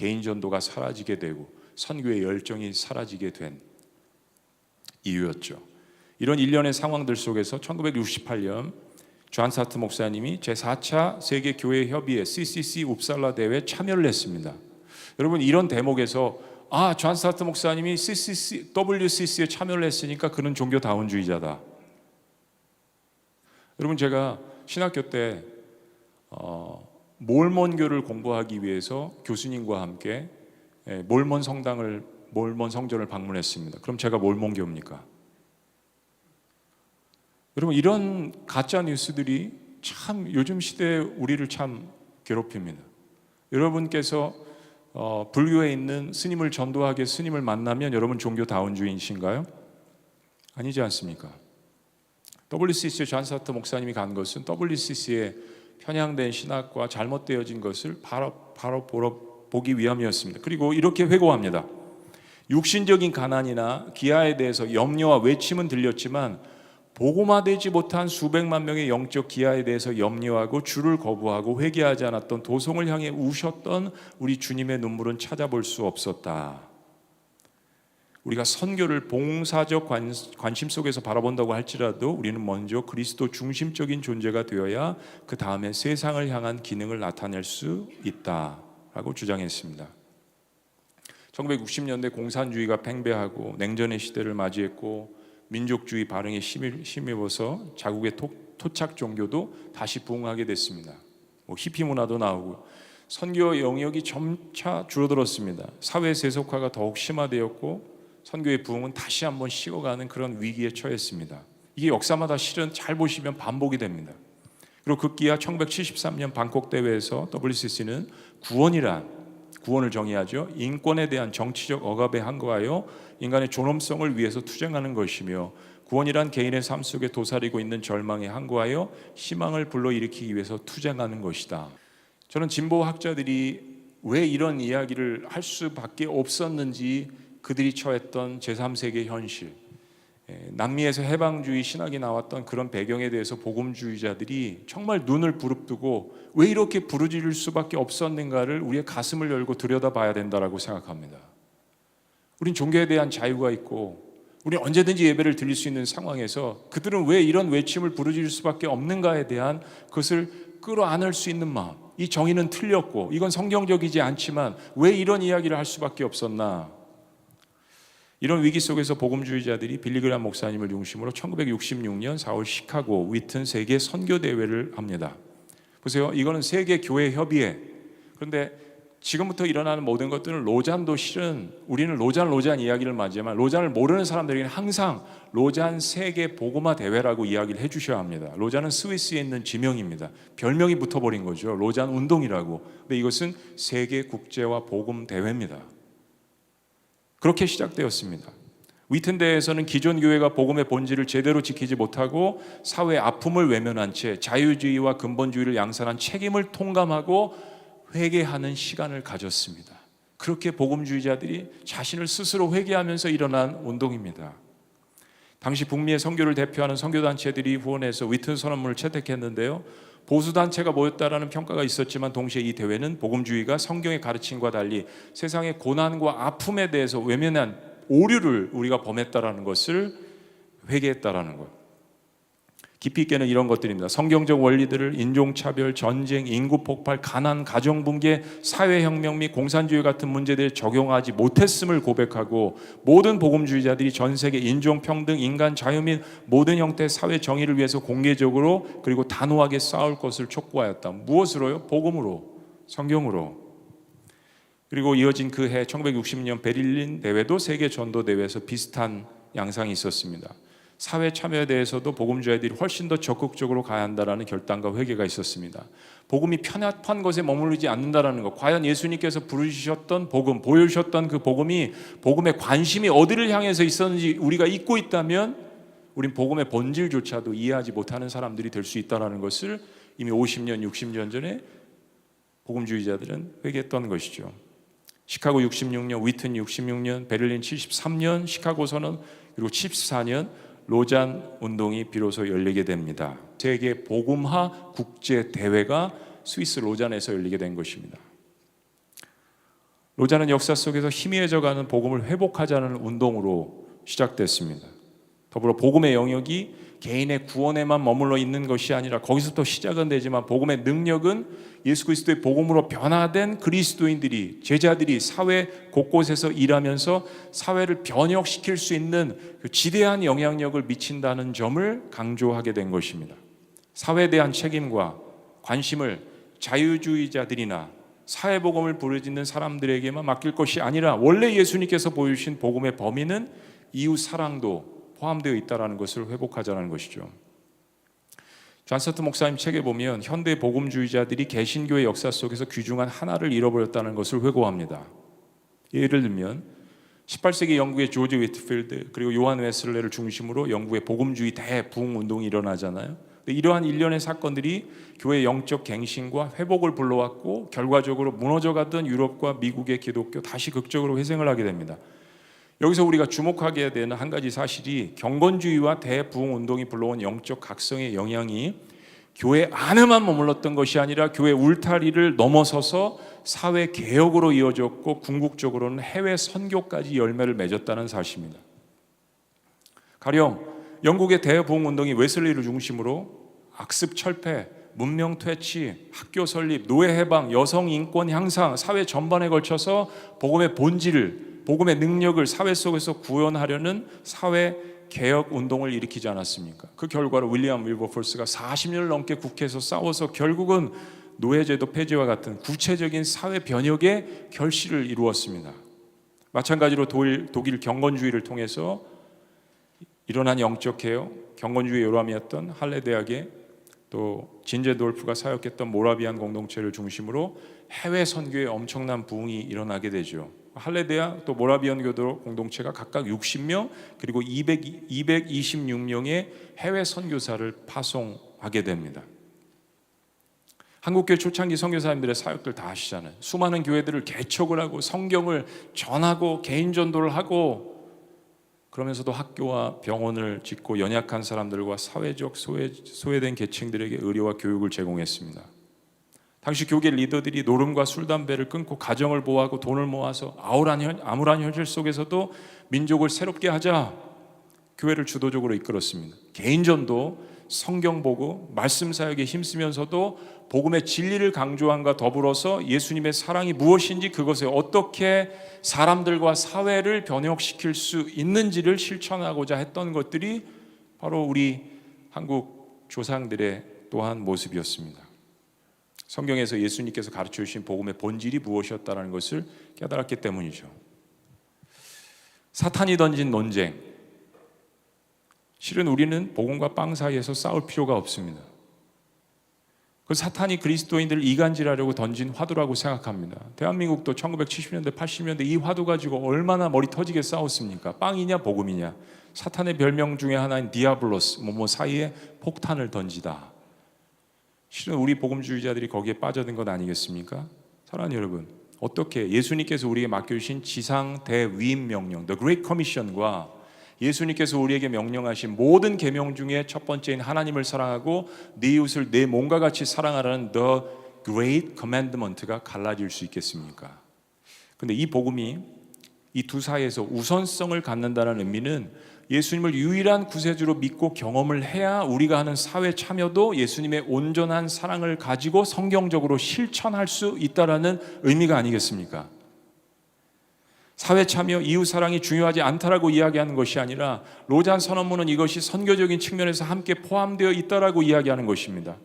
개인 전도가 사라지게 되고 선교의 열정이 사라지게 된 이유였죠. 이런 일련의 상황들 속에서 1968년 존 스타트 목사님이 제4차 세계교회협의회 CCC 웁살라 대회에 참여를 했습니다. 여러분, 이런 대목에서 존 스타트 목사님이 WCC에 참여를 했으니까 그는 종교다원주의자다. 여러분, 제가 신학교 때 몰몬교를 공부하기 위해서 교수님과 함께 몰몬 성전을 방문했습니다. 그럼 제가 몰몬교입니까? 여러분, 이런 가짜 뉴스들이 참 요즘 시대에 우리를 참 괴롭힙니다. 여러분께서 불교에 있는 스님을 전도하게 스님을 만나면 여러분 종교다원주의이신가요? 아니지 않습니까? WCC에 존 스타트 목사님이 간 것은 WCC의 편향된 신학과 잘못되어진 것을 바로 보기 위함이었습니다. 그리고 이렇게 회고합니다. 육신적인 가난이나 기아에 대해서 염려와 외침은 들렸지만 복음화되지 못한 수백만 명의 영적 기아에 대해서 염려하고 주를 거부하고 회개하지 않았던 도성을 향해 우셨던 우리 주님의 눈물은 찾아볼 수 없었다. 우리가 선교를 봉사적 관심 속에서 바라본다고 할지라도 우리는 먼저 그리스도 중심적인 존재가 되어야 그 다음에 세상을 향한 기능을 나타낼 수 있다라고 주장했습니다. 1960년대 공산주의가 팽배하고 냉전의 시대를 맞이했고 민족주의 발흥에 힘입어서 자국의 토착 종교도 다시 부흥하게 됐습니다. 히피 문화도 나오고 선교 영역이 점차 줄어들었습니다. 사회 세속화가 더욱 심화되었고 선교의 부흥은 다시 한번 식어가는 그런 위기에 처했습니다. 이게 역사마다 실은 잘 보시면 반복이 됩니다. 그리고 급기야 1973년 방콕 대회에서 WCC는 구원을 정의하죠. 인권에 대한 정치적 억압에 항거하여 인간의 존엄성을 위해서 투쟁하는 것이며, 구원이란 개인의 삶 속에 도사리고 있는 절망에 항거하여 희망을 불러일으키기 위해서 투쟁하는 것이다. 저는 진보 학자들이 왜 이런 이야기를 할 수밖에 없었는지, 그들이 처했던 제3세계 현실, 남미에서 해방주의 신학이 나왔던 그런 배경에 대해서 복음주의자들이 정말 눈을 부릅뜨고 왜 이렇게 부르짖을 수밖에 없었는가를 우리의 가슴을 열고 들여다봐야 된다고 생각합니다. 우린 종교에 대한 자유가 있고 우리는 언제든지 예배를 드릴 수 있는 상황에서 그들은 왜 이런 외침을 부르짖을 수밖에 없는가에 대한 그것을 끌어안을 수 있는 마음, 이 정의는 틀렸고 이건 성경적이지 않지만 왜 이런 이야기를 할 수밖에 없었나. 이런 위기 속에서 복음주의자들이 빌리그람 목사님을 중심으로 1966년 4월 시카고 위튼 세계 선교대회를 합니다. 보세요, 이거는 세계교회협의회. 그런데 지금부터 일어나는 모든 것들은 로잔도 실은 우리는 로잔 이야기를 맞지만 로잔을 모르는 사람들에게는 항상 로잔 세계 복음화 대회라고 이야기를 해주셔야 합니다. 로잔은 스위스에 있는 지명입니다. 별명이 붙어버린 거죠. 로잔 운동이라고. 근데 이것은 세계 국제화 복음 대회입니다. 그렇게 시작되었습니다. 위튼 대회에서는 기존 교회가 복음의 본질을 제대로 지키지 못하고 사회의 아픔을 외면한 채 자유주의와 근본주의를 양산한 책임을 통감하고 회개하는 시간을 가졌습니다. 그렇게 복음주의자들이 자신을 스스로 회개하면서 일어난 운동입니다. 당시 북미의 선교를 대표하는 선교단체들이 후원해서 위튼 선언문을 채택했는데요, 보수단체가 모였다라는 평가가 있었지만 동시에 이 대회는 복음주의가 성경의 가르침과 달리 세상의 고난과 아픔에 대해서 외면한 오류를 우리가 범했다라는 것을 회개했다라는 것. 깊이 있게는 이런 것들입니다. 성경적 원리들을 인종차별, 전쟁, 인구 폭발, 가난, 가정붕괴, 사회혁명 및 공산주의 같은 문제들에 적용하지 못했음을 고백하고 모든 복음주의자들이 전 세계 인종평등, 인간 자유 및 모든 형태의 사회 정의를 위해서 공개적으로 그리고 단호하게 싸울 것을 촉구하였다. 무엇으로요? 복음으로, 성경으로. 그리고 이어진 그 해 1960년 베를린 대회도 세계 전도 대회에서 비슷한 양상이 있었습니다. 사회 참여에 대해서도 복음주의자들이 훨씬 더 적극적으로 가야 한다는 결단과 회개가 있었습니다. 복음이 편협한 것에 머무르지 않는다는 것, 과연 예수님께서 부르셨던 복음, 보여주셨던 그 복음이 복음의 관심이 어디를 향해서 있었는지 우리가 잊고 있다면 우린 복음의 본질조차도 이해하지 못하는 사람들이 될 수 있다는 것을 이미 50년, 60년 전에 복음주의자들은 회개했던 것이죠. 시카고 66년, 위튼 66년, 베를린 73년, 시카고 선언, 그리고 74년 로잔 운동이 비로소 열리게 됩니다. 세계 복음화 국제 대회가 스위스 로잔에서 열리게 된 것입니다. 로자는 역사 속에서 희미해져가는 복음을 회복하자는 운동으로 시작됐습니다. 더불어 복음의 영역이 개인의 구원에만 머물러 있는 것이 아니라 거기서부터 시작은 되지만 복음의 능력은 예수 그리스도의 복음으로 변화된 그리스도인들이, 제자들이 사회 곳곳에서 일하면서 사회를 변혁시킬 수 있는 그 지대한 영향력을 미친다는 점을 강조하게 된 것입니다. 사회에 대한 책임과 관심을 자유주의자들이나 사회복음을 부르짖는 사람들에게만 맡길 것이 아니라 원래 예수님께서 보여주신 복음의 범위는 이웃 사랑도 포함되어 있다는 것을 회복하자는 것이죠. 존 스토트 목사님 책에 보면 현대 복음주의자들이 개신교의 역사 속에서 귀중한 하나를 잃어버렸다는 것을 회고합니다. 예를 들면 18세기 영국의 조지 위트필드 그리고 요한 웨슬레를 중심으로 영국의 복음주의 대부흥 운동이 일어나잖아요. 이러한 일련의 사건들이 교회의 영적 갱신과 회복을 불러왔고 결과적으로 무너져가던 유럽과 미국의 기독교 다시 극적으로 회생을 하게 됩니다. 여기서 우리가 주목하게 되는 한 가지 사실이 경건주의와 대부흥 운동이 불러온 영적 각성의 영향이 교회 안에만 머물렀던 것이 아니라 교회 울타리를 넘어서서 사회 개혁으로 이어졌고 궁극적으로는 해외 선교까지 열매를 맺었다는 사실입니다. 가령 영국의 대부흥 운동이 웨슬리를 중심으로 악습 철폐, 문명 퇴치, 학교 설립, 노예 해방, 여성 인권 향상, 사회 전반에 걸쳐서 복음의 본질을, 복음의 능력을 사회 속에서 구현하려는 사회 개혁 운동을 일으키지 않았습니까? 그 결과로 윌리엄 윌버포스가 40년을 넘게 국회에서 싸워서 결국은 노예제도 폐지와 같은 구체적인 사회 변혁의 결실을 이루었습니다. 마찬가지로 독일 경건주의를 통해서 일어난 영적 개혁, 경건주의 요람이었던 할레 대학의 또 진제돌프가 사역했던 모라비안 공동체를 중심으로 해외 선교에 엄청난 부흥이 일어나게 되죠. 할레 대학 또 모라비안 교도 공동체가 각각 60명 그리고 226명의 해외 선교사를 파송하게 됩니다. 한국교회 초창기 선교사님들의 사역들 다 아시잖아요. 수많은 교회들을 개척을 하고 성경을 전하고 개인 전도를 하고 그러면서도 학교와 병원을 짓고 연약한 사람들과 사회적 소외된 계층들에게 의료와 교육을 제공했습니다. 당시 교계 리더들이 노름과 술, 담배를 끊고 가정을 보호하고 돈을 모아서 암울한 현실 속에서도 민족을 새롭게 하자 교회를 주도적으로 이끌었습니다. 개인전도, 성경 보고 말씀 사역에 힘쓰면서도 복음의 진리를 강조함과 더불어서 예수님의 사랑이 무엇인지 그것에 어떻게 사람들과 사회를 변혁시킬 수 있는지를 실천하고자 했던 것들이 바로 우리 한국 조상들의 또한 모습이었습니다. 성경에서 예수님께서 가르쳐 주신 복음의 본질이 무엇이었다는 것을 깨달았기 때문이죠. 사탄이 던진 논쟁, 실은 우리는 복음과 빵 사이에서 싸울 필요가 없습니다. 그 사탄이 그리스도인들을 이간질하려고 던진 화두라고 생각합니다. 대한민국도 1970년대, 80년대 이 화두 가지고 얼마나 머리 터지게 싸웠습니까? 빵이냐 복음이냐. 사탄의 별명 중에 하나인 디아블로스, 사이에 폭탄을 던지다. 실은 우리 복음주의자들이 거기에 빠져든 것 아니겠습니까? 사랑하는 여러분, 어떻게 예수님께서 우리에게 맡겨주신 지상 대위임 명령, The Great Commission과 예수님께서 우리에게 명령하신 모든 계명 중에 첫 번째인 하나님을 사랑하고 네 이웃을 내 몸과 같이 사랑하라는 The Great Commandment가 갈라질 수 있겠습니까? 근데 이 복음이 이 두 사이에서 우선성을 갖는다는 의미는 예수님을 유일한 구세주로 믿고 경험을 해야 우리가 하는 사회 참여도 예수님의 온전한 사랑을 가지고 성경적으로 실천할 수 있다는 의미가 아니겠습니까? 사회 참여, 이웃 사랑이 중요하지 않다라고 이야기하는 것이 아니라 로잔 선언문은 이것이 선교적인 측면에서 함께 포함되어 있다라고 이야기하는 것입니다.